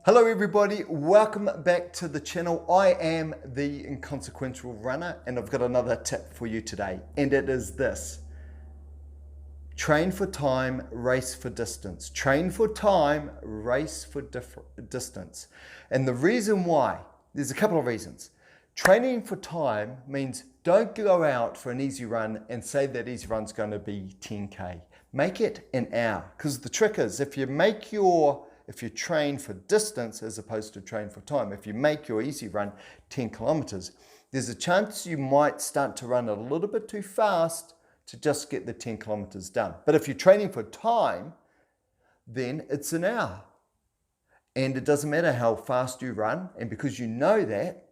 Hello everybody, welcome back to the channel. I am the Inconsequential Runner and I've got another tip for you today, and it is this. Train for time, race for distance. Train for time, race for distance. And the reason why, there's a couple of reasons. Training for time means don't go out for an easy run and say that easy run's going to be 10K. Make it an hour, because the trick is if you train for distance as opposed to train for time, if you make your easy run 10 kilometers, there's a chance you might start to run a little bit too fast to just get the 10 kilometers done. But if you're training for time, then it's an hour. And it doesn't matter how fast you run, and because you know that,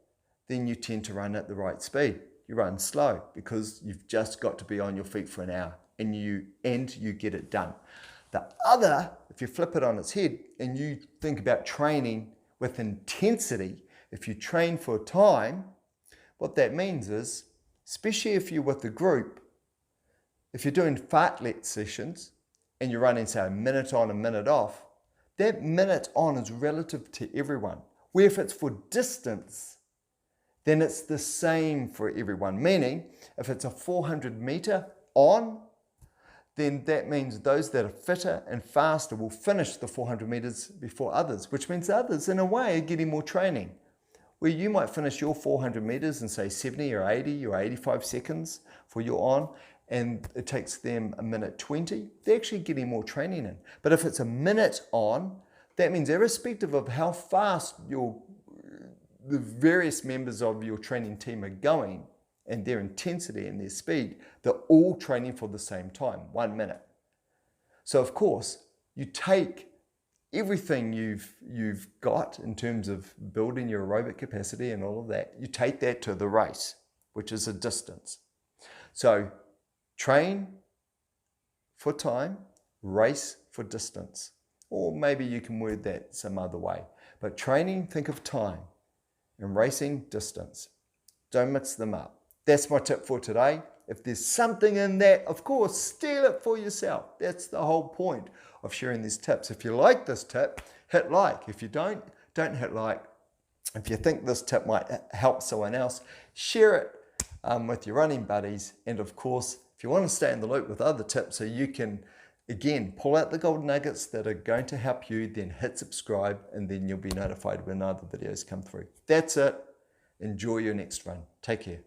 then you tend to run at the right speed. You run slow because you've just got to be on your feet for an hour and you get it done. The other, if you flip it on its head and you think about training with intensity, if you train for time, what that means is, especially if you're with a group, if you're doing fartlek sessions and you're running, say, a minute on, a minute off, that minute on is relative to everyone. Where if it's for distance, then it's the same for everyone. Meaning, if it's a 400 meter on, then that means those that are fitter and faster will finish the 400 meters before others, which means others, in a way, are getting more training. Where you might finish your 400 meters in, say, 70 or 80 or 85 seconds for your on, and it takes them a minute 20, they're actually getting more training in. But if it's a minute on, that means irrespective of how fast the various members of your training team are going, and their intensity and their speed, they're all training for the same time, 1 minute. So of course, you take everything you've got in terms of building your aerobic capacity and all of that, you take that to the race, which is a distance. So train for time, race for distance. Or maybe you can word that some other way. But training, think of time, and racing, distance. Don't mix them up. That's my tip for today. If there's something in that, of course, steal it for yourself. That's the whole point of sharing these tips. If you like this tip, hit like. If you don't hit like. If you think this tip might help someone else, share it with your running buddies. And of course, if you want to stay in the loop with other tips so you can, again, pull out the golden nuggets that are going to help you, then hit subscribe, and then you'll be notified when other videos come through. That's it. Enjoy your next run. Take care.